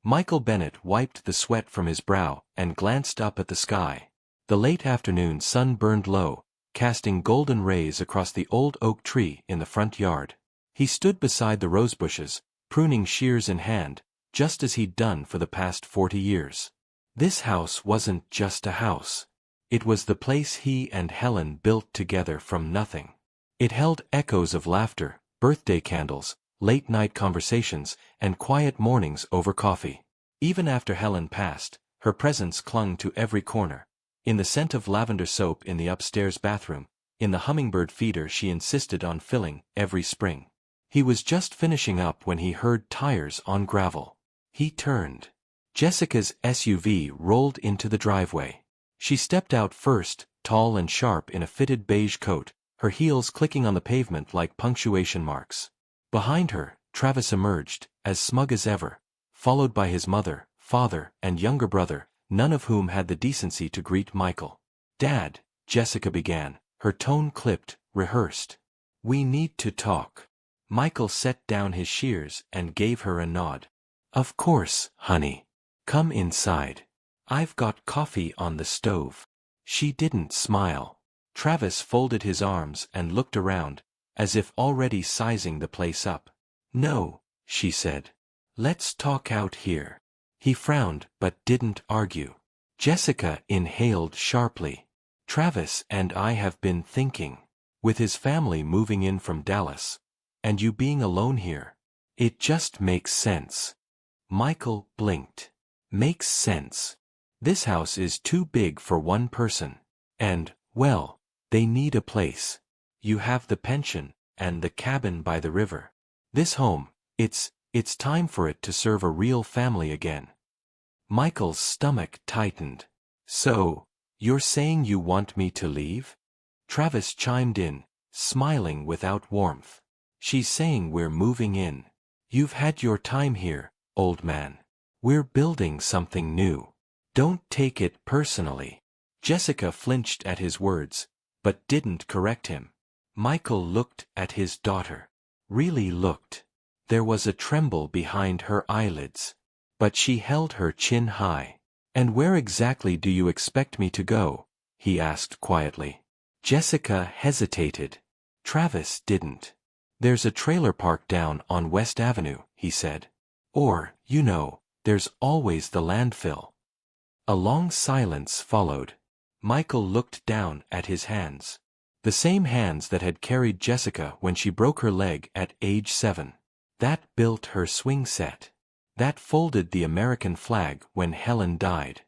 Michael Bennet wiped the sweat from his brow and glanced up at the sky. The late afternoon sun burned low, casting golden rays across the old oak tree in the front yard. He stood beside the rosebushes, pruning shears in hand, just as he'd done for the past 40 years. This house wasn't just a house. It was the place he and Helen built together from nothing. It held echoes of laughter, birthday candles, late-night conversations, and quiet mornings over coffee. Even after Helen passed, her presence clung to every corner. In the scent of lavender soap in the upstairs bathroom, in the hummingbird feeder she insisted on filling every spring. He was just finishing up when he heard tires on gravel. He turned. Jessica's SUV rolled into the driveway. She stepped out first, tall and sharp in a fitted beige coat, her heels clicking on the pavement like punctuation marks. Behind her, Travis emerged, as smug as ever, followed by his mother, father, and younger brother, none of whom had the decency to greet Michael. "Dad," Jessica began, her tone clipped, rehearsed. "We need to talk." Michael set down his shears and gave her a nod. "Of course, honey. Come inside. I've got coffee on the stove." She didn't smile. Travis folded his arms and looked around, as if already sizing the place up. "No," she said. "Let's talk out here." He frowned but didn't argue. Jessica inhaled sharply. "Travis and I have been thinking. With his family moving in from Dallas, and you being alone here, it just makes sense." Michael blinked. "Makes sense. This house is too big for one person. And, well, they need a place. You have the pension, and the cabin by the river. This home, it's time for it to serve a real family again." Michael's stomach tightened. "So, you're saying you want me to leave?" Travis chimed in, smiling without warmth. "She's saying we're moving in. You've had your time here, old man. We're building something new. Don't take it personally." Jessica flinched at his words, but didn't correct him. Michael looked at his daughter. Really looked. There was a tremble behind her eyelids. But she held her chin high. "And where exactly do you expect me to go?" he asked quietly. Jessica hesitated. Travis didn't. "There's a trailer park down on West Avenue," he said. "Or, you know, there's always the landfill." A long silence followed. Michael looked down at his hands. The same hands that had carried Jessica when she broke her leg at age 7. That built her swing set. That folded the American flag when Helen died.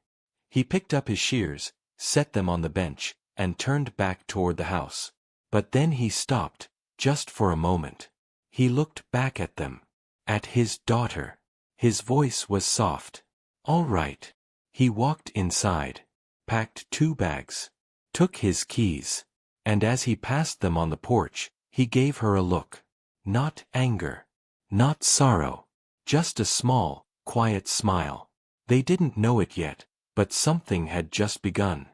He picked up his shears, set them on the bench, and turned back toward the house. But then he stopped, just for a moment. He looked back at them. At his daughter. His voice was soft. "All right." He walked inside, packed 2 bags, took his keys, and as he passed them on the porch, he gave her a look. Not anger. Not sorrow. Just a small, quiet smile. They didn't know it yet, but something had just begun.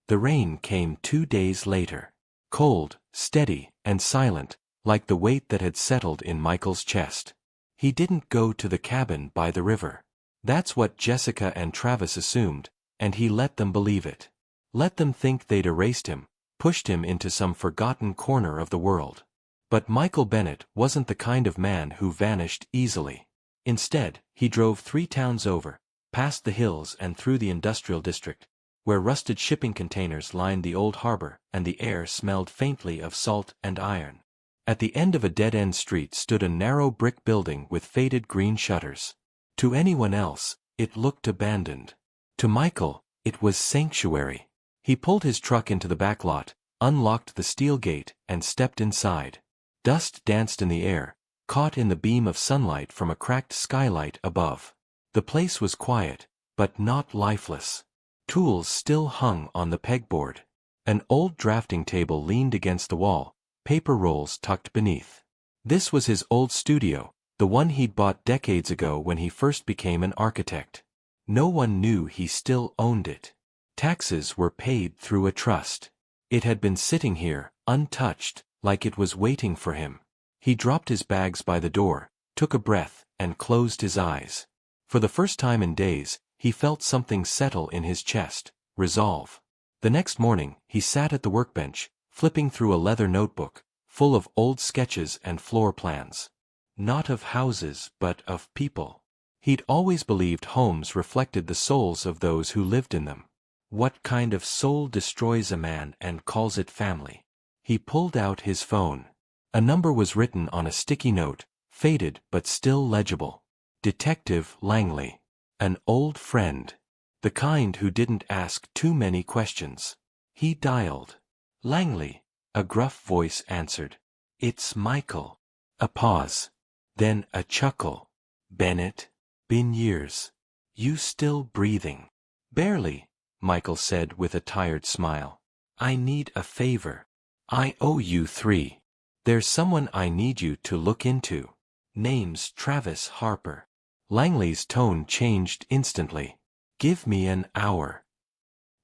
The rain came 2 days later. Cold, steady, and silent, like the weight that had settled in Michael's chest. He didn't go to the cabin by the river. That's what Jessica and Travis assumed, and he let them believe it. Let them think they'd erased him, pushed him into some forgotten corner of the world. But Michael Bennet wasn't the kind of man who vanished easily. Instead, he drove 3 towns over, past the hills and through the industrial district, where rusted shipping containers lined the old harbor and the air smelled faintly of salt and iron. At the end of a dead-end street stood a narrow brick building with faded green shutters. To anyone else, it looked abandoned. To Michael, it was sanctuary. He pulled his truck into the back lot, unlocked the steel gate, and stepped inside. Dust danced in the air, caught in the beam of sunlight from a cracked skylight above. The place was quiet, but not lifeless. Tools still hung on the pegboard. An old drafting table leaned against the wall, paper rolls tucked beneath. This was his old studio, the one he'd bought decades ago when he first became an architect. No one knew he still owned it. Taxes were paid through a trust. It had been sitting here, untouched, like it was waiting for him. He dropped his bags by the door, took a breath, and closed his eyes. For the first time in days, he felt something settle in his chest, resolve. The next morning, he sat at the workbench, flipping through a leather notebook, full of old sketches and floor plans. Not of houses, but of people. He'd always believed homes reflected the souls of those who lived in them. What kind of soul destroys a man and calls it family? He pulled out his phone. A number was written on a sticky note, faded but still legible. Detective Langley. An old friend. The kind who didn't ask too many questions. He dialed. Langley. A gruff voice answered. It's Michael. A pause. Then a chuckle. Bennett. Been years. You still breathing? Barely, Michael said with a tired smile. I need a favor. I owe you 3. There's someone I need you to look into. Name's Travis Harper. Langley's tone changed instantly. Give me an hour.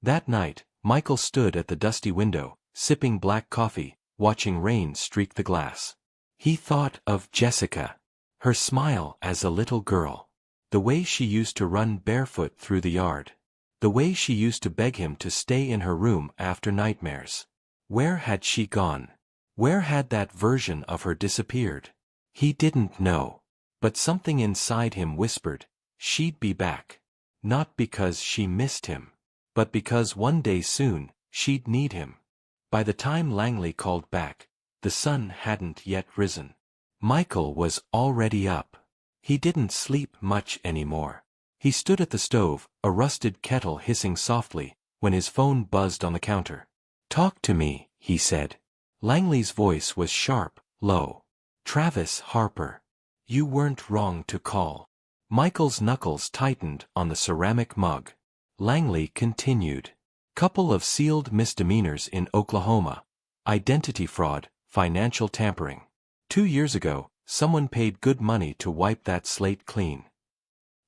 That night, Michael stood at the dusty window, sipping black coffee, watching rain streak the glass. He thought of Jessica. Her smile as a little girl. The way she used to run barefoot through the yard. The way she used to beg him to stay in her room after nightmares. Where had she gone? Where had that version of her disappeared? He didn't know. But something inside him whispered, she'd be back. Not because she missed him, but because one day soon, she'd need him. By the time Langley called back, the sun hadn't yet risen. Michael was already up. He didn't sleep much anymore. He stood at the stove, a rusted kettle hissing softly, when his phone buzzed on the counter. Talk to me, he said. Langley's voice was sharp, low. Travis Harper. You weren't wrong to call. Michael's knuckles tightened on the ceramic mug. Langley continued. Couple of sealed misdemeanors in Oklahoma. Identity fraud, financial tampering. 2 years ago, someone paid good money to wipe that slate clean.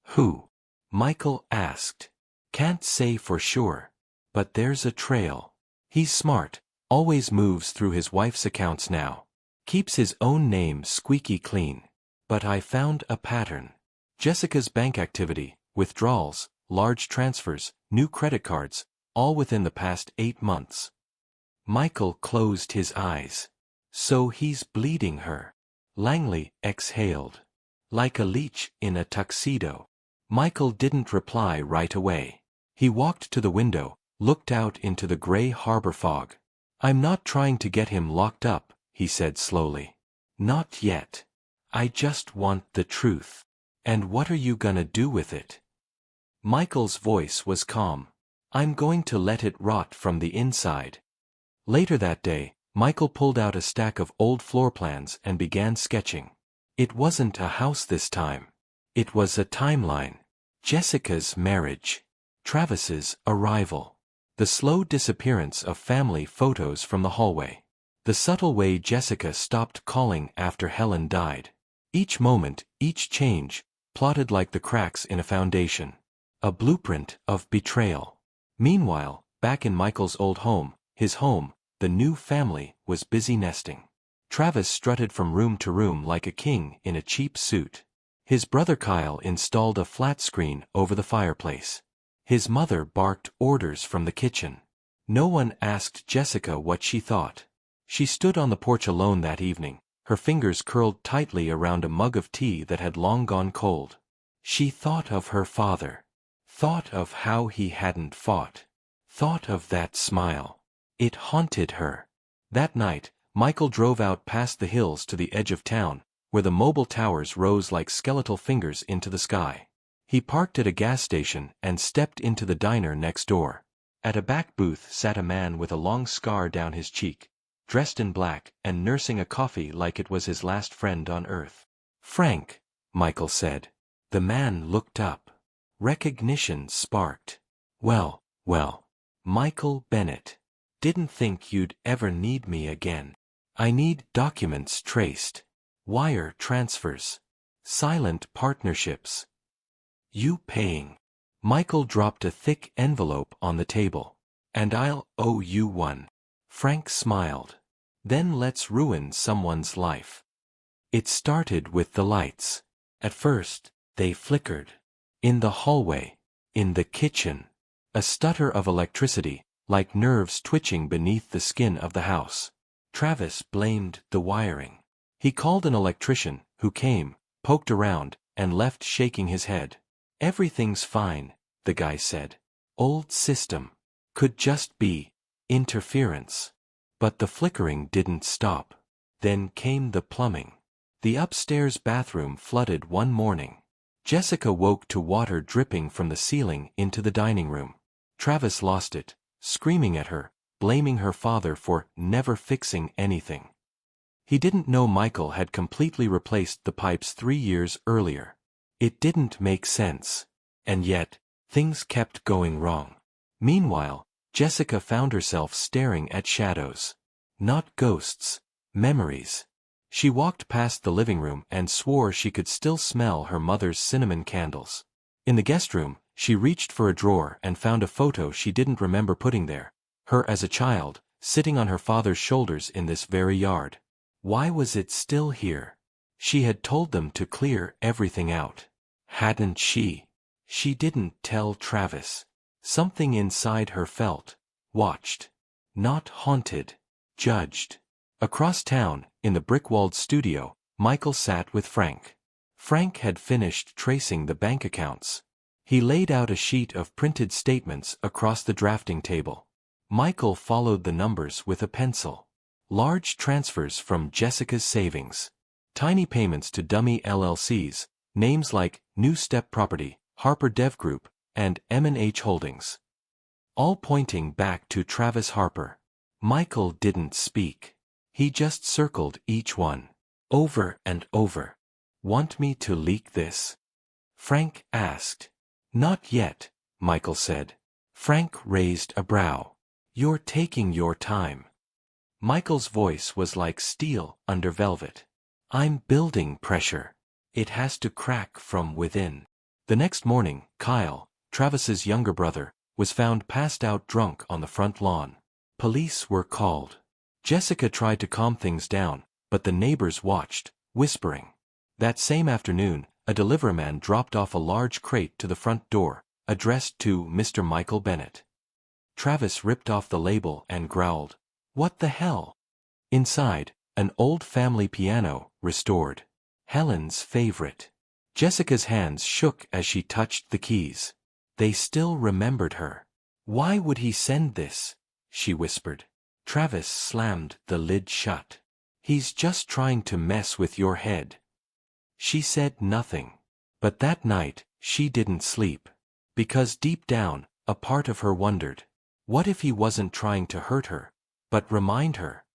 Who? Michael asked. Can't say for sure. But there's a trail. He's smart, always moves through his wife's accounts now. Keeps his own name squeaky clean. But I found a pattern. Jessica's bank activity, withdrawals, large transfers, new credit cards, all within the past 8 months. Michael closed his eyes. So he's bleeding her. Langley exhaled. Like a leech in a tuxedo. Michael didn't reply right away. He walked to the window, looked out into the gray harbor fog. I'm not trying to get him locked up, he said slowly. Not yet. I just want the truth. And what are you gonna do with it? Michael's voice was calm. I'm going to let it rot from the inside. Later that day, Michael pulled out a stack of old floor plans and began sketching. It wasn't a house this time. It was a timeline. Jessica's marriage. Travis's arrival. The slow disappearance of family photos from the hallway. The subtle way Jessica stopped calling after Helen died. Each moment, each change, plotted like the cracks in a foundation. A blueprint of betrayal. Meanwhile, back in Michael's old home, his home, the new family was busy nesting. Travis strutted from room to room like a king in a cheap suit. His brother Kyle installed a flat screen over the fireplace. His mother barked orders from the kitchen. No one asked Jessica what she thought. She stood on the porch alone that evening, her fingers curled tightly around a mug of tea that had long gone cold. She thought of her father. Thought of how he hadn't fought. Thought of that smile. It haunted her. That night, Michael drove out past the hills to the edge of town, where the mobile towers rose like skeletal fingers into the sky. He parked at a gas station and stepped into the diner next door. At a back booth sat a man with a long scar down his cheek, dressed in black and nursing a coffee like it was his last friend on earth. Frank, Michael said. The man looked up. Recognition sparked. Well, Michael Bennett. Didn't think you'd ever need me again. I need documents traced. Wire transfers. Silent partnerships. You paying. Michael dropped a thick envelope on the table. And I'll owe you one. Frank smiled. Then let's ruin someone's life. It started with the lights. At first, they flickered. In the hallway. In the kitchen. A stutter of electricity, like nerves twitching beneath the skin of the house. Travis blamed the wiring. He called an electrician, who came, poked around, and left shaking his head. Everything's fine, the guy said. Old system. Could just be interference. But the flickering didn't stop. Then came the plumbing. The upstairs bathroom flooded one morning. Jessica woke to water dripping from the ceiling into the dining room. Travis lost it, screaming at her, blaming her father for never fixing anything. He didn't know Michael had completely replaced the pipes 3 years earlier. It didn't make sense. And yet, things kept going wrong. Meanwhile, Jessica found herself staring at shadows. Not ghosts, memories. She walked past the living room and swore she could still smell her mother's cinnamon candles. In the guest room, she reached for a drawer and found a photo she didn't remember putting there. Her as a child, sitting on her father's shoulders in this very yard. Why was it still here? She had told them to clear everything out. Hadn't she? She didn't tell Travis. Something inside her felt, watched. Not haunted. Judged. Across town, in the brick-walled studio, Michael sat with Frank. Frank had finished tracing the bank accounts. He laid out a sheet of printed statements across the drafting table. Michael followed the numbers with a pencil. Large transfers from Jessica's savings. Tiny payments to dummy LLCs, names like New Step Property, Harper Dev Group, and M&H Holdings. All pointing back to Travis Harper. Michael didn't speak. He just circled each one. Over and over. Want me to leak this? Frank asked. Not yet, Michael said. Frank raised a brow. You're taking your time. Michael's voice was like steel under velvet. I'm building pressure. It has to crack from within. The next morning, Kyle, Travis's younger brother, was found passed out drunk on the front lawn. Police were called. Jessica tried to calm things down, but the neighbors watched, whispering. That same afternoon, a deliveryman dropped off a large crate to the front door, addressed to Mr. Michael Bennett. Travis ripped off the label and growled, "What the hell?" Inside, an old family piano, restored. Helen's favorite. Jessica's hands shook as she touched the keys. They still remembered her. Why would he send this? She whispered. Travis slammed the lid shut. He's just trying to mess with your head. She said nothing. But that night, she didn't sleep. Because deep down, a part of her wondered, what if he wasn't trying to hurt her, but remind her?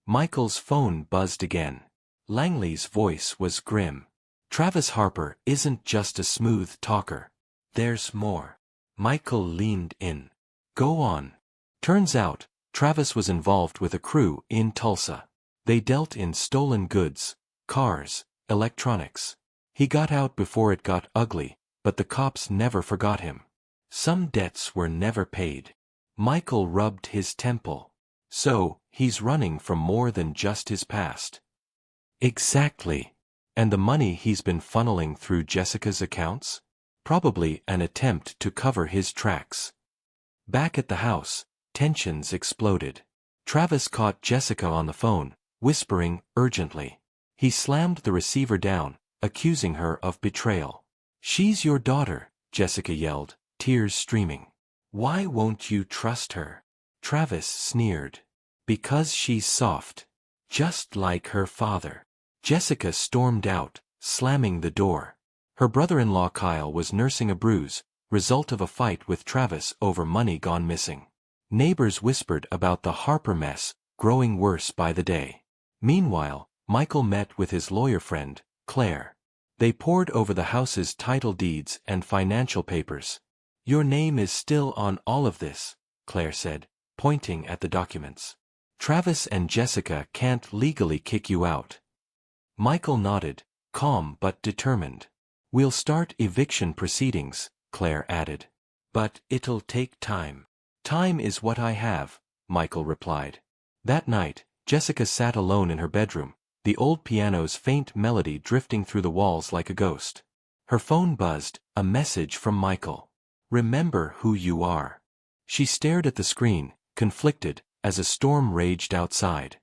Michael's phone buzzed again. Langley's voice was grim. Travis Harper isn't just a smooth talker. There's more. Michael leaned in. Go on. Turns out, Travis was involved with a crew in Tulsa. They dealt in stolen goods, cars, electronics. He got out before it got ugly, but the cops never forgot him. Some debts were never paid. Michael rubbed his temple. So, he's running from more than just his past. Exactly. And the money he's been funneling through Jessica's accounts? Probably an attempt to cover his tracks. Back at the house, tensions exploded. Travis caught Jessica on the phone, whispering urgently. He slammed the receiver down, accusing her of betrayal. She's your daughter, Jessica yelled, tears streaming. Why won't you trust her? Travis sneered. Because she's soft. Just like her father. Jessica stormed out, slamming the door. Her brother-in-law Kyle was nursing a bruise, result of a fight with Travis over money gone missing. Neighbors whispered about the Harper mess, growing worse by the day. Meanwhile, Michael met with his lawyer friend, Claire. They pored over the house's title deeds and financial papers. Your name is still on all of this, Claire said, pointing at the documents. Travis and Jessica can't legally kick you out. Michael nodded, calm but determined. We'll start eviction proceedings, Claire added. But it'll take time. Time is what I have, Michael replied. That night, Jessica sat alone in her bedroom, the old piano's faint melody drifting through the walls like a ghost. Her phone buzzed, a message from Michael. "Remember who you are." She stared at the screen, conflicted, as a storm raged outside.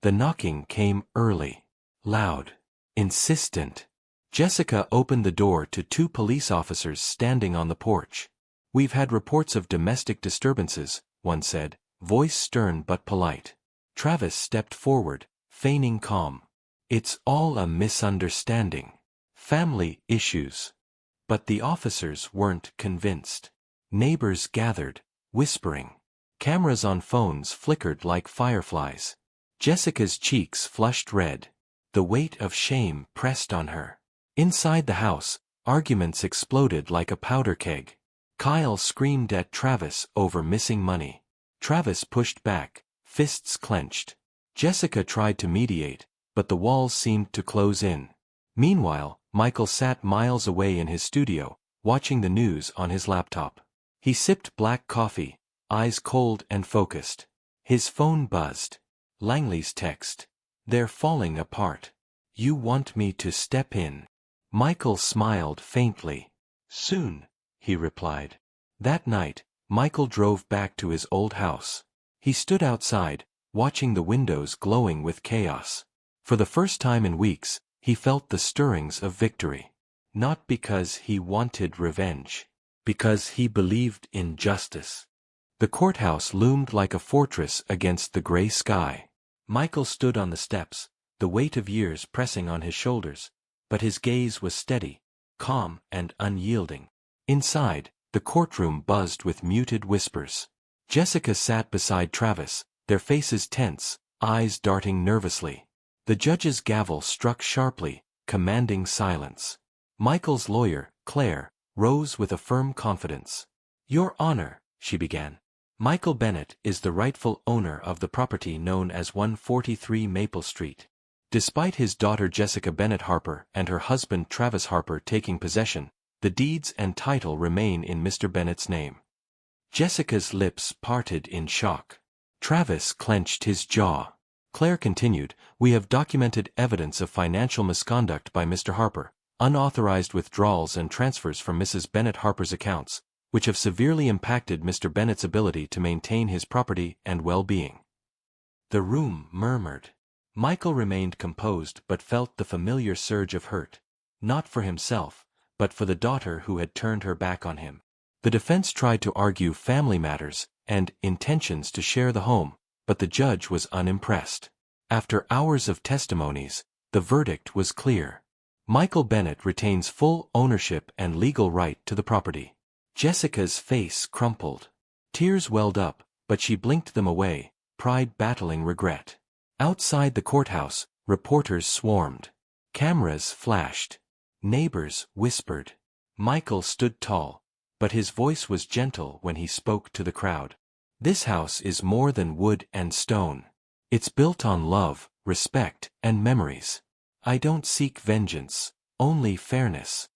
The knocking came early. Loud. Insistent. Jessica opened the door to two police officers standing on the porch. "We've had reports of domestic disturbances," one said, voice stern but polite. Travis stepped forward, feigning calm. "It's all a misunderstanding. Family issues." But the officers weren't convinced. Neighbors gathered, whispering. Cameras on phones flickered like fireflies. Jessica's cheeks flushed red. The weight of shame pressed on her. Inside the house, arguments exploded like a powder keg. Kyle screamed at Travis over missing money. Travis pushed back, fists clenched. Jessica tried to mediate, but the walls seemed to close in. Meanwhile, Michael sat miles away in his studio, watching the news on his laptop. He sipped black coffee, eyes cold and focused. His phone buzzed. Langley's text. "They're falling apart. You want me to step in?" Michael smiled faintly. "Soon," he replied. That night, Michael drove back to his old house. He stood outside, watching the windows glowing with chaos. For the first time in weeks, he felt the stirrings of victory. Not because he wanted revenge. Because he believed in justice. The courthouse loomed like a fortress against the gray sky. Michael stood on the steps, the weight of years pressing on his shoulders, but his gaze was steady, calm and unyielding. Inside, the courtroom buzzed with muted whispers. Jessica sat beside Travis, their faces tense, eyes darting nervously. The judge's gavel struck sharply, commanding silence. Michael's lawyer, Claire, rose with a firm confidence. "Your Honor," she began, "Michael Bennett is the rightful owner of the property known as 143 Maple Street. Despite his daughter Jessica Bennett Harper and her husband Travis Harper taking possession, the deeds and title remain in Mr. Bennett's name." Jessica's lips parted in shock. Travis clenched his jaw. Claire continued, "We have documented evidence of financial misconduct by Mr. Harper, unauthorized withdrawals and transfers from Mrs. Bennett Harper's accounts, which have severely impacted Mr. Bennett's ability to maintain his property and well-being." The room murmured. Michael remained composed but felt the familiar surge of hurt. Not for himself, but for the daughter who had turned her back on him. The defense tried to argue family matters and intentions to share the home, but the judge was unimpressed. After hours of testimonies, the verdict was clear. Michael Bennett retains full ownership and legal right to the property. Jessica's face crumpled. Tears welled up, but she blinked them away, pride battling regret. Outside the courthouse, reporters swarmed. Cameras flashed. Neighbors whispered. Michael stood tall, but his voice was gentle when he spoke to the crowd. "This house is more than wood and stone. It's built on love, respect, and memories. I don't seek vengeance, only fairness."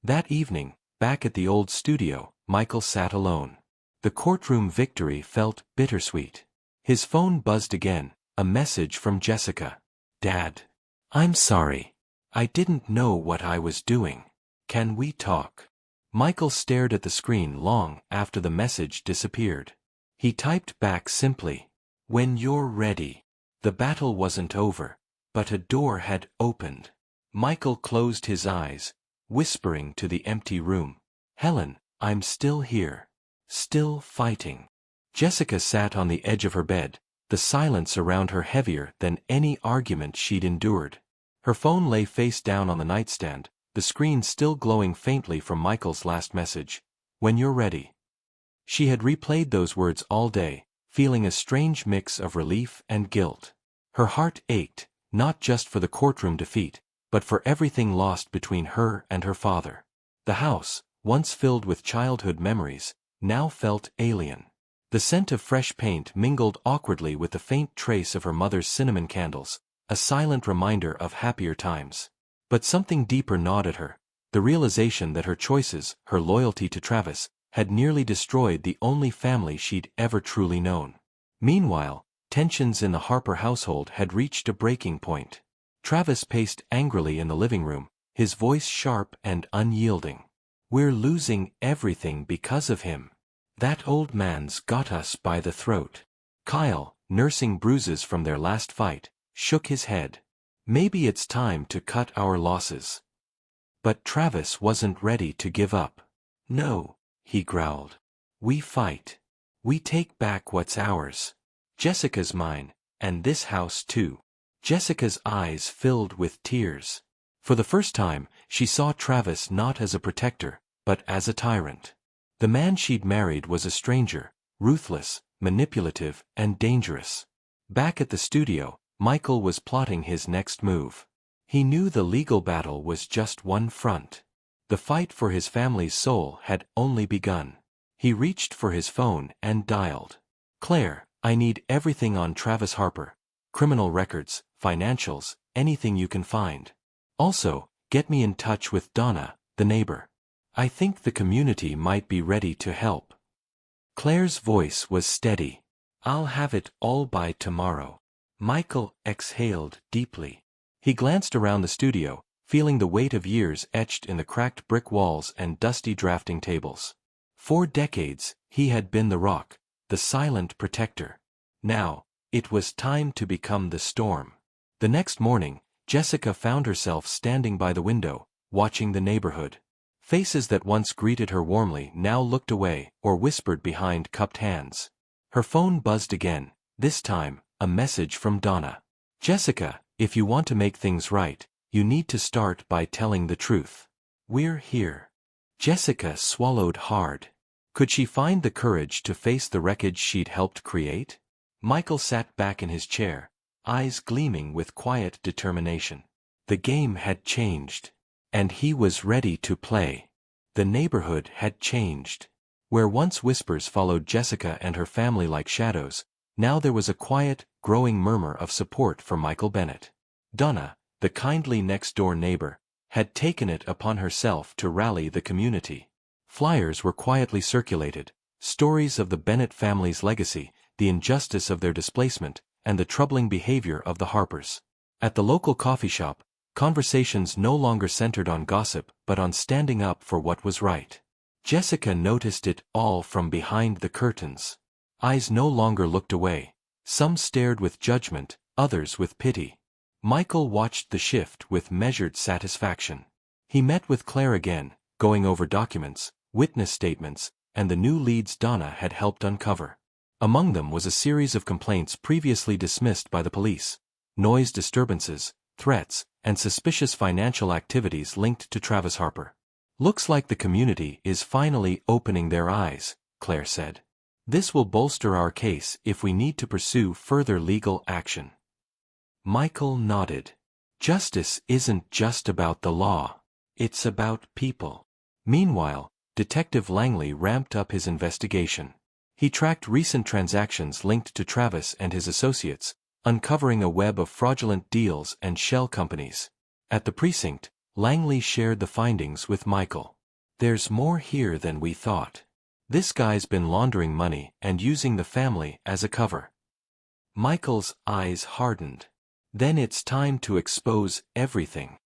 That evening, back at the old studio, Michael sat alone. The courtroom victory felt bittersweet. His phone buzzed again, a message from Jessica. "Dad. I'm sorry. I didn't know what I was doing. Can we talk?" Michael stared at the screen long after the message disappeared. He typed back simply, "When you're ready." The battle wasn't over, but a door had opened. Michael closed his eyes, whispering to the empty room, "Helen, I'm still here. Still fighting." Jessica sat on the edge of her bed, the silence around her heavier than any argument she'd endured. Her phone lay face down on the nightstand, the screen still glowing faintly from Michael's last message, "When you're ready." She had replayed those words all day, feeling a strange mix of relief and guilt. Her heart ached, not just for the courtroom defeat, but for everything lost between her and her father. The house, once filled with childhood memories, now felt alien. The scent of fresh paint mingled awkwardly with the faint trace of her mother's cinnamon candles, a silent reminder of happier times. But something deeper gnawed at her, the realization that her choices, her loyalty to Travis, had nearly destroyed the only family she'd ever truly known. Meanwhile, tensions in the Harper household had reached a breaking point. Travis paced angrily in the living room, his voice sharp and unyielding. "We're losing everything because of him. That old man's got us by the throat." Kyle, nursing bruises from their last fight, shook his head. "Maybe it's time to cut our losses." But Travis wasn't ready to give up. "No," he growled. "We fight. We take back what's ours. Jessica's mine, and this house too." Jessica's eyes filled with tears. For the first time, she saw Travis not as a protector, but as a tyrant. The man she'd married was a stranger, ruthless, manipulative, and dangerous. Back at the studio, Michael was plotting his next move. He knew the legal battle was just one front. The fight for his family's soul had only begun. He reached for his phone and dialed. "Claire, I need everything on Travis Harper. Criminal records, financials, anything you can find. Also, get me in touch with Donna, the neighbor. I think the community might be ready to help." Claire's voice was steady. "I'll have it all by tomorrow." Michael exhaled deeply. He glanced around the studio, feeling the weight of years etched in the cracked brick walls and dusty drafting tables. For decades, he had been the rock, the silent protector. Now, it was time to become the storm. The next morning, Jessica found herself standing by the window, watching the neighborhood. Faces that once greeted her warmly now looked away or whispered behind cupped hands. Her phone buzzed again, this time, a message from Donna. "Jessica, if you want to make things right, you need to start by telling the truth. We're here." Jessica swallowed hard. Could she find the courage to face the wreckage she'd helped create? Michael sat back in his chair, eyes gleaming with quiet determination. The game had changed. And he was ready to play. The neighborhood had changed. Where once whispers followed Jessica and her family like shadows, now there was a quiet, growing murmur of support for Michael Bennett. Donna, the kindly next-door neighbor, had taken it upon herself to rally the community. Flyers were quietly circulated, stories of the Bennett family's legacy, the injustice of their displacement, and the troubling behavior of the Harpers. At the local coffee shop, conversations no longer centered on gossip but on standing up for what was right. Jessica noticed it all from behind the curtains. Eyes no longer looked away. Some stared with judgment, others with pity. Michael watched the shift with measured satisfaction. He met with Claire again, going over documents, witness statements, and the new leads Donna had helped uncover. Among them was a series of complaints previously dismissed by the police. Noise disturbances, threats, and suspicious financial activities linked to Travis Harper. "Looks like the community is finally opening their eyes," Claire said. "This will bolster our case if we need to pursue further legal action." Michael nodded. Justice isn't just about the law. It's about people. Meanwhile, Detective Langley ramped up his investigation. He tracked recent transactions linked to Travis and his associates, uncovering a web of fraudulent deals and shell companies. At the precinct, Langley shared the findings with Michael. "There's more here than we thought. This guy's been laundering money and using the family as a cover." Michael's eyes hardened. "Then it's time to expose everything."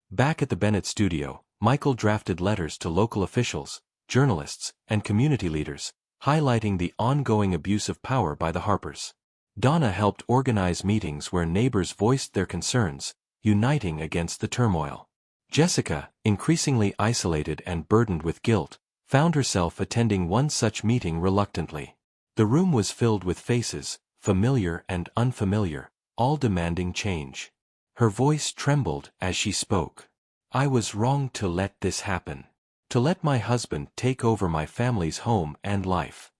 Back at the Bennett studio, Michael drafted letters to local officials, journalists, and community leaders, highlighting the ongoing abuse of power by the Harpers. Donna helped organize meetings where neighbors voiced their concerns, uniting against the turmoil. Jessica, increasingly isolated and burdened with guilt, found herself attending one such meeting reluctantly. The room was filled with faces, familiar and unfamiliar, all demanding change. Her voice trembled as she spoke. "I was wrong to let this happen. To let my husband take over my family's home and life."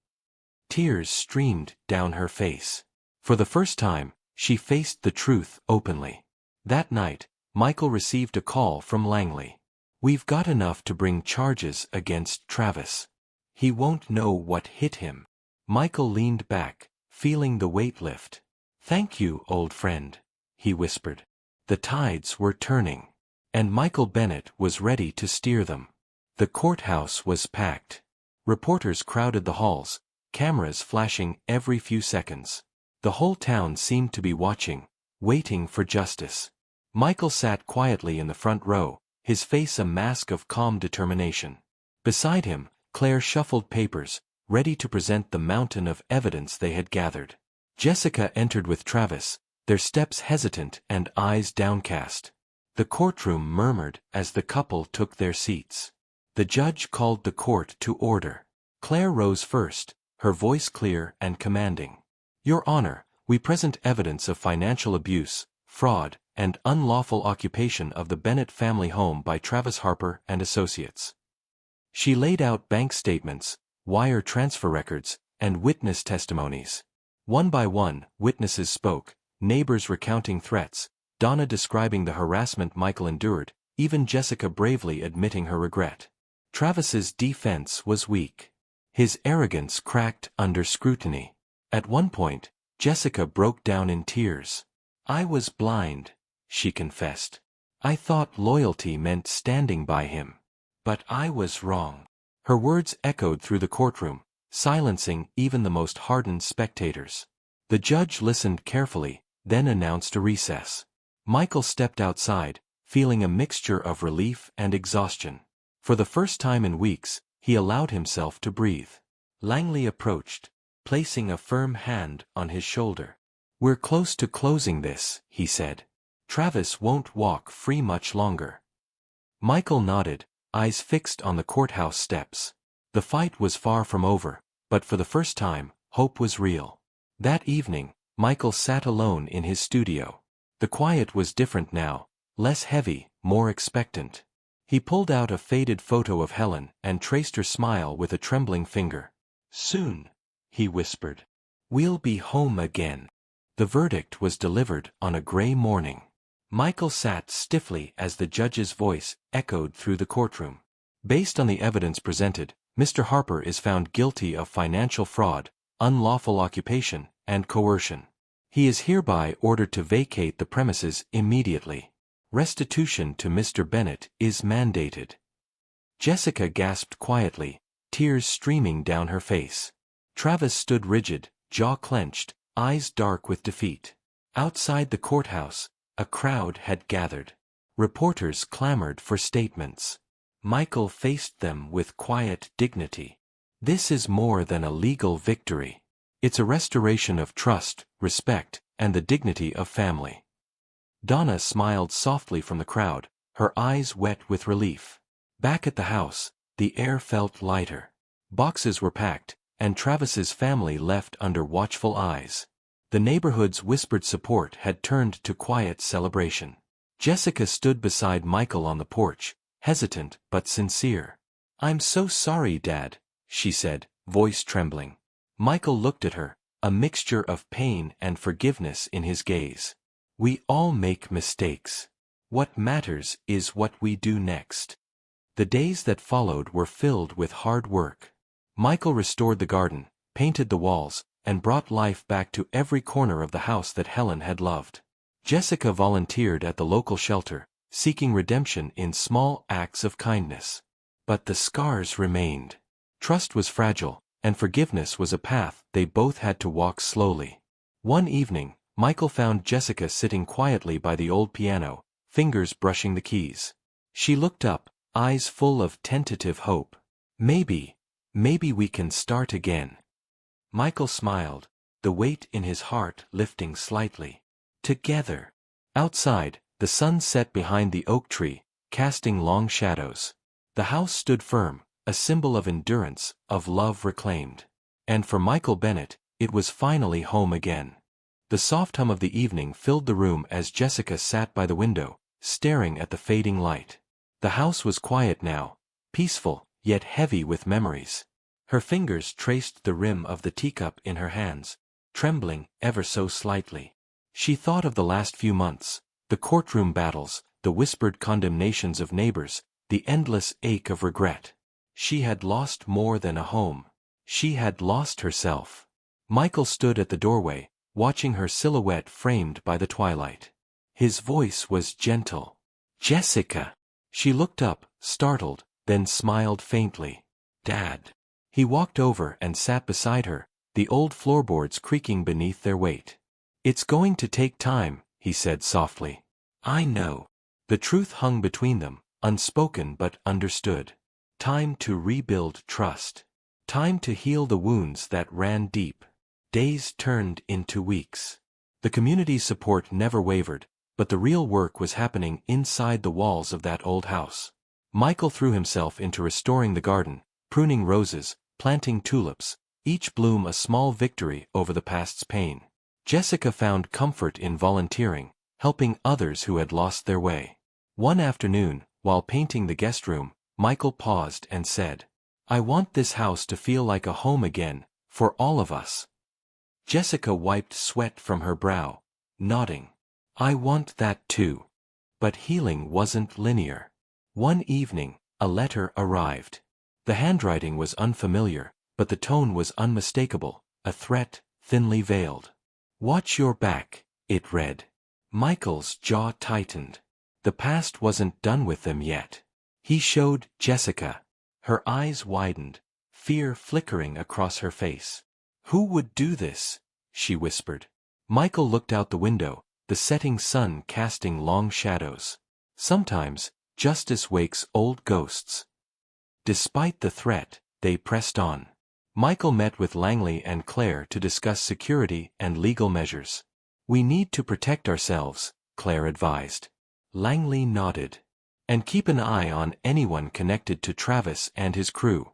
Tears streamed down her face. For the first time, she faced the truth openly. That night, Michael received a call from Langley. "We've got enough to bring charges against Travis. He won't know what hit him." Michael leaned back, feeling the weight lift. "Thank you, old friend," he whispered. The tides were turning. And Michael Bennett was ready to steer them. The courthouse was packed. Reporters crowded the halls, cameras flashing every few seconds. The whole town seemed to be watching, waiting for justice. Michael sat quietly in the front row, his face a mask of calm determination. Beside him, Claire shuffled papers, ready to present the mountain of evidence they had gathered. Jessica entered with Travis, their steps hesitant and eyes downcast. The courtroom murmured as the couple took their seats. The judge called the court to order. Claire rose first, her voice clear and commanding. Your Honor, we present evidence of financial abuse, fraud, and unlawful occupation of the Bennett family home by Travis Harper and Associates. She laid out bank statements, wire transfer records, and witness testimonies. One by one, witnesses spoke, neighbors recounting threats, Donna describing the harassment Michael endured, even Jessica bravely admitting her regret. Travis's defense was weak. His arrogance cracked under scrutiny. At one point, Jessica broke down in tears. I was blind, she confessed. I thought loyalty meant standing by him. But I was wrong. Her words echoed through the courtroom, silencing even the most hardened spectators. The judge listened carefully, then announced a recess. Michael stepped outside, feeling a mixture of relief and exhaustion. For the first time in weeks, he allowed himself to breathe. Langley approached, placing a firm hand on his shoulder. We're close to closing this, he said. Travis won't walk free much longer. Michael nodded, eyes fixed on the courthouse steps. The fight was far from over, but for the first time, hope was real. That evening, Michael sat alone in his studio. The quiet was different now, less heavy, more expectant. He pulled out a faded photo of Helen and traced her smile with a trembling finger. Soon, he whispered. We'll be home again. The verdict was delivered on a gray morning. Michael sat stiffly as the judge's voice echoed through the courtroom. Based on the evidence presented, Mr. Harper is found guilty of financial fraud, unlawful occupation, and coercion. He is hereby ordered to vacate the premises immediately. Restitution to Mr. Bennett is mandated. Jessica gasped quietly, tears streaming down her face. Travis stood rigid, jaw clenched, eyes dark with defeat. Outside the courthouse, a crowd had gathered. Reporters clamored for statements. Michael faced them with quiet dignity. This is more than a legal victory. It's a restoration of trust, respect, and the dignity of family. Donna smiled softly from the crowd, her eyes wet with relief. Back at the house, the air felt lighter. Boxes were packed, and Travis's family left under watchful eyes. The neighborhood's whispered support had turned to quiet celebration. Jessica stood beside Michael on the porch, hesitant but sincere. I'm so sorry, Dad, she said, voice trembling. Michael looked at her, a mixture of pain and forgiveness in his gaze. We all make mistakes. What matters is what we do next. The days that followed were filled with hard work. Michael restored the garden, painted the walls, and brought life back to every corner of the house that Helen had loved. Jessica volunteered at the local shelter, seeking redemption in small acts of kindness. But the scars remained. Trust was fragile, and forgiveness was a path they both had to walk slowly. One evening, Michael found Jessica sitting quietly by the old piano, fingers brushing the keys. She looked up, eyes full of tentative hope. Maybe we can start again. Michael smiled, the weight in his heart lifting slightly. Together. Outside, the sun set behind the oak tree, casting long shadows. The house stood firm, a symbol of endurance, of love reclaimed. And for Michael Bennett, it was finally home again. The soft hum of the evening filled the room as Jessica sat by the window, staring at the fading light. The house was quiet now, peaceful, yet heavy with memories. Her fingers traced the rim of the teacup in her hands, trembling ever so slightly. She thought of the last few months, the courtroom battles, the whispered condemnations of neighbors, the endless ache of regret. She had lost more than a home. She had lost herself. Michael stood at the doorway, watching her silhouette framed by the twilight. His voice was gentle. Jessica! She looked up, startled, then smiled faintly. Dad! He walked over and sat beside her, the old floorboards creaking beneath their weight. It's going to take time, he said softly. I know. The truth hung between them, unspoken but understood. Time to rebuild trust. Time to heal the wounds that ran deep. Days turned into weeks. The community's support never wavered, but the real work was happening inside the walls of that old house. Michael threw himself into restoring the garden, pruning roses, planting tulips, each bloom a small victory over the past's pain. Jessica found comfort in volunteering, helping others who had lost their way. One afternoon, while painting the guest room, Michael paused and said, "I want this house to feel like a home again, for all of us." Jessica wiped sweat from her brow, nodding. "I want that too." But healing wasn't linear. One evening, a letter arrived. The handwriting was unfamiliar, but the tone was unmistakable, a threat, thinly veiled. "Watch your back," it read. Michael's jaw tightened. The past wasn't done with them yet. He showed Jessica. Her eyes widened, fear flickering across her face. "Who would do this?" she whispered. Michael looked out the window, the setting sun casting long shadows. Sometimes, justice wakes old ghosts. Despite the threat, they pressed on. Michael met with Langley and Claire to discuss security and legal measures. "We need to protect ourselves," Claire advised. Langley nodded. "And keep an eye on anyone connected to Travis and his crew."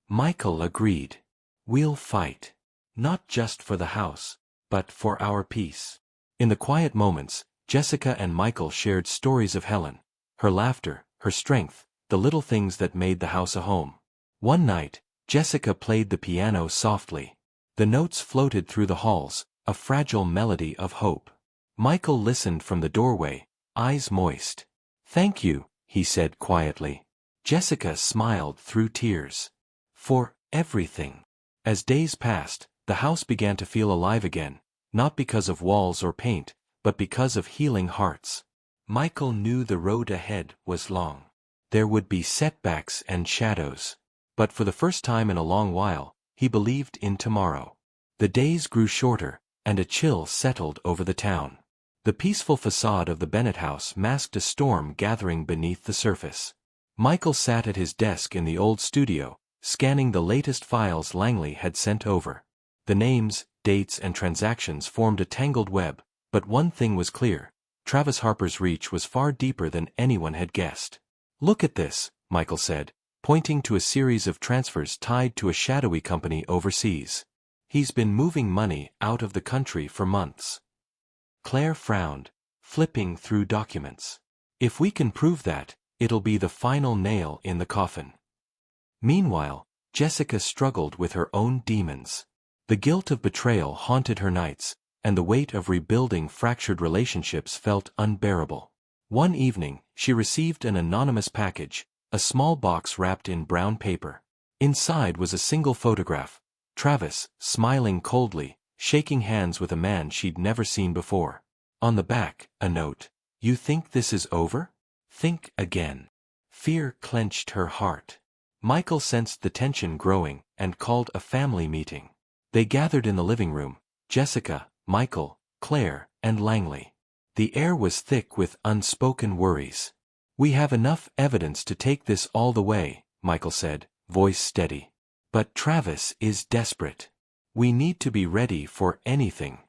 Michael agreed. "We'll fight. Not just for the house, but for our peace." In the quiet moments, Jessica and Michael shared stories of Helen. Her laughter, her strength, the little things that made the house a home. One night, Jessica played the piano softly. The notes floated through the halls, a fragile melody of hope. Michael listened from the doorway, eyes moist. "Thank you," he said quietly. Jessica smiled through tears. "For everything." As days passed, the house began to feel alive again, not because of walls or paint, but because of healing hearts. Michael knew the road ahead was long. There would be setbacks and shadows. But for the first time in a long while, he believed in tomorrow. The days grew shorter, and a chill settled over the town. The peaceful facade of the Bennett house masked a storm gathering beneath the surface. Michael sat at his desk in the old studio, scanning the latest files Langley had sent over. The names, dates and transactions formed a tangled web, but one thing was clear: Travis Harper's reach was far deeper than anyone had guessed. "Look at this," Michael said, pointing to a series of transfers tied to a shadowy company overseas. "He's been moving money out of the country for months." Claire frowned, flipping through documents. "If we can prove that, it'll be the final nail in the coffin." Meanwhile, Jessica struggled with her own demons. The guilt of betrayal haunted her nights, and the weight of rebuilding fractured relationships felt unbearable. One evening, she received an anonymous package, a small box wrapped in brown paper. Inside was a single photograph: Travis, smiling coldly, shaking hands with a man she'd never seen before. On the back, a note: "You think this is over? Think again." Fear clenched her heart. Michael sensed the tension growing and called a family meeting. They gathered in the living room: Jessica, Michael, Claire, and Langley. The air was thick with unspoken worries. "We have enough evidence to take this all the way," Michael said, voice steady. "But Travis is desperate. We need to be ready for anything."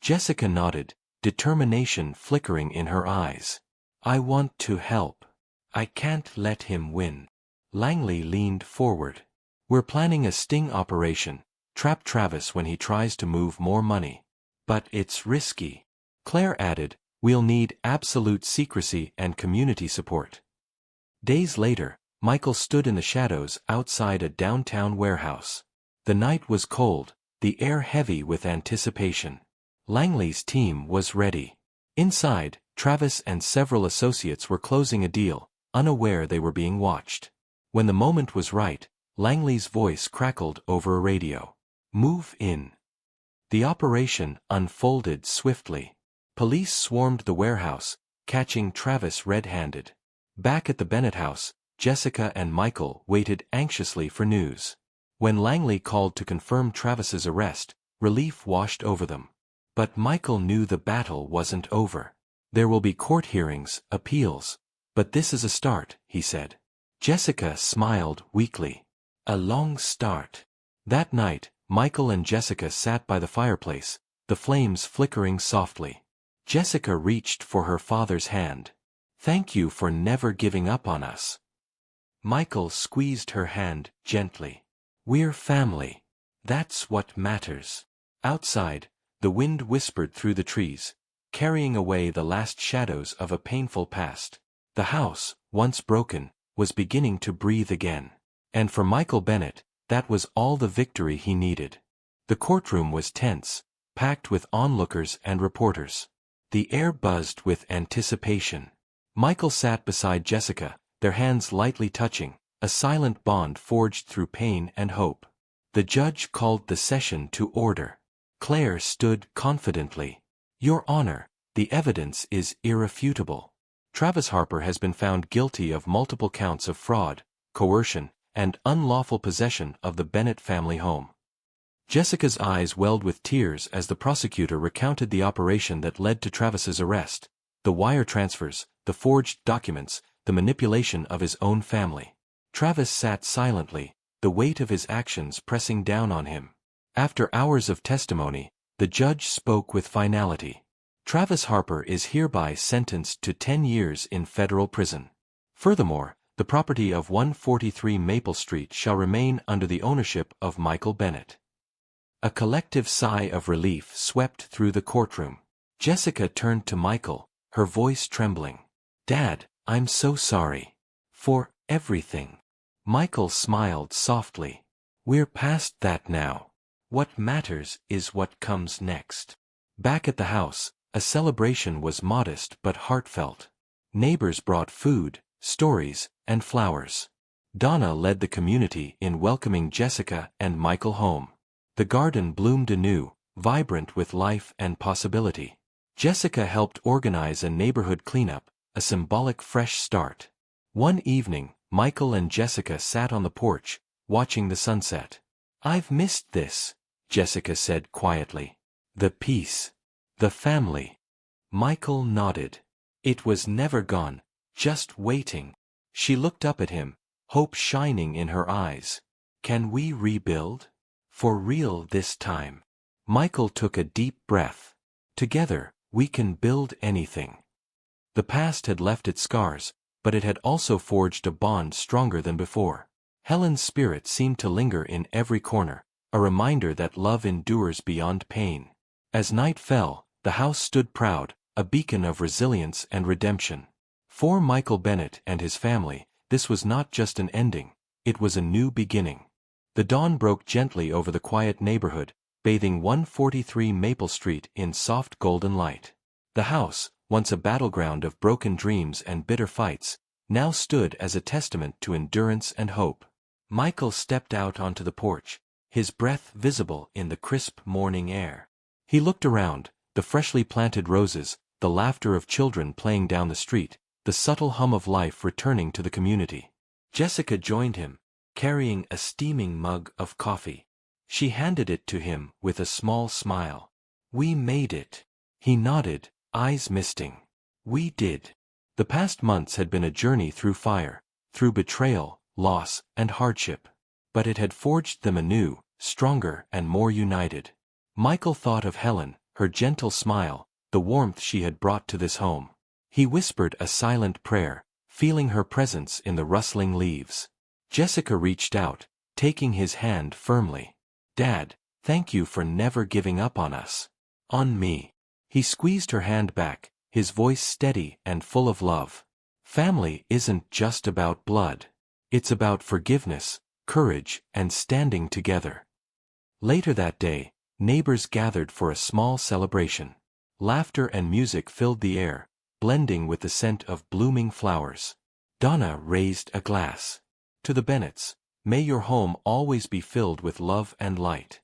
Jessica nodded, determination flickering in her eyes. "I want to help. I can't let him win." Langley leaned forward. "We're planning a sting operation, trap Travis when he tries to move more money. But it's risky." Claire added, "We'll need absolute secrecy and community support." Days later, Michael stood in the shadows outside a downtown warehouse. The night was cold, the air heavy with anticipation. Langley's team was ready. Inside, Travis and several associates were closing a deal, unaware they were being watched. When the moment was right, Langley's voice crackled over a radio. "Move in." The operation unfolded swiftly. Police swarmed the warehouse, catching Travis red-handed. Back at the Bennett house, Jessica and Michael waited anxiously for news. When Langley called to confirm Travis's arrest, relief washed over them. But Michael knew the battle wasn't over. There will be court hearings, appeals, But this is a start, he said. Jessica smiled weakly. A long start. That night, Michael and Jessica sat by the fireplace, the flames flickering softly. Jessica reached for her father's hand. "Thank you for never giving up on us." Michael squeezed her hand gently. "We're family. That's what matters." Outside, the wind whispered through the trees, carrying away the last shadows of a painful past. The house, once broken, was beginning to breathe again. And for Michael Bennett, that was all the victory he needed. The courtroom was tense, packed with onlookers and reporters. The air buzzed with anticipation. Michael sat beside Jessica, their hands lightly touching, a silent bond forged through pain and hope. The judge called the session to order. Claire stood confidently. "Your Honor, the evidence is irrefutable. Travis Harper has been found guilty of multiple counts of fraud, coercion, and unlawful possession of the Bennett family home." Jessica's eyes welled with tears as the prosecutor recounted the operation that led to Travis's arrest, the wire transfers, the forged documents, the manipulation of his own family. Travis sat silently, the weight of his actions pressing down on him. After hours of testimony, the judge spoke with finality. "Travis Harper is hereby sentenced to 10 years in federal prison. Furthermore, the property of 143 Maple Street shall remain under the ownership of Michael Bennett." A collective sigh of relief swept through the courtroom. Jessica turned to Michael, her voice trembling. "Dad, I'm so sorry. For everything." Michael smiled softly. "We're past that now. What matters is what comes next." Back at the house, a celebration was modest but heartfelt. Neighbors brought food, stories, and flowers. Donna led the community in welcoming Jessica and Michael home. The garden bloomed anew, vibrant with life and possibility. Jessica helped organize a neighborhood cleanup, a symbolic fresh start. One evening, Michael and Jessica sat on the porch, watching the sunset. "I've missed this," Jessica said quietly. "The peace. The family." Michael nodded. "It was never gone, just waiting." She looked up at him, hope shining in her eyes. "Can we rebuild? For real this time?" Michael took a deep breath. "Together, we can build anything." The past had left its scars, but it had also forged a bond stronger than before. Helen's spirit seemed to linger in every corner, a reminder that love endures beyond pain. As night fell, the house stood proud, a beacon of resilience and redemption. For Michael Bennett and his family, this was not just an ending, it was a new beginning. The dawn broke gently over the quiet neighborhood, bathing 143 Maple Street in soft golden light. The house, once a battleground of broken dreams and bitter fights, now stood as a testament to endurance and hope. Michael stepped out onto the porch, his breath visible in the crisp morning air. He looked around, the freshly planted roses, the laughter of children playing down the street, the subtle hum of life returning to the community. Jessica joined him, carrying a steaming mug of coffee. She handed it to him with a small smile. "We made it." He nodded, eyes misting. "We did." The past months had been a journey through fire, through betrayal, loss, and hardship. But it had forged them anew, stronger and more united. Michael thought of Helen, her gentle smile, the warmth she had brought to this home. He whispered a silent prayer, feeling her presence in the rustling leaves. Jessica reached out, taking his hand firmly. "Dad, thank you for never giving up on us." "On me." He squeezed her hand back, his voice steady and full of love. "Family isn't just about blood. It's about forgiveness, courage, and standing together." Later that day, neighbors gathered for a small celebration. Laughter and music filled the air, blending with the scent of blooming flowers. Donna raised a glass. "To the Bennetts, may your home always be filled with love and light."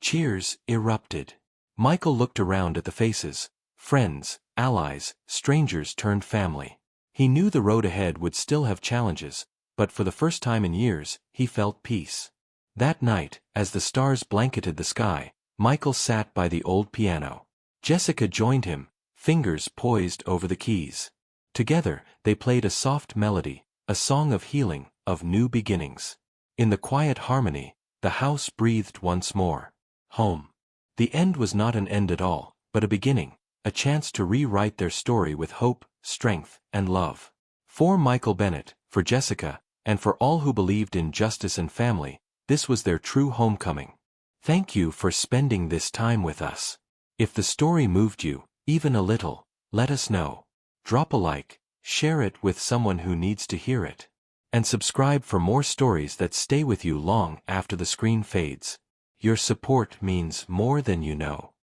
Cheers erupted. Michael looked around at the faces, friends, allies, strangers turned family. He knew the road ahead would still have challenges, but for the first time in years, he felt peace. That night, as the stars blanketed the sky, Michael sat by the old piano. Jessica joined him, fingers poised over the keys. Together, they played a soft melody, a song of healing, of new beginnings. In the quiet harmony, the house breathed once more. Home. The end was not an end at all, but a beginning, a chance to rewrite their story with hope, strength, and love. For Michael Bennett, for Jessica, and for all who believed in justice and family, this was their true homecoming. Thank you for spending this time with us. If the story moved you, even a little, let us know. Drop a like, share it with someone who needs to hear it. And subscribe for more stories that stay with you long after the screen fades. Your support means more than you know.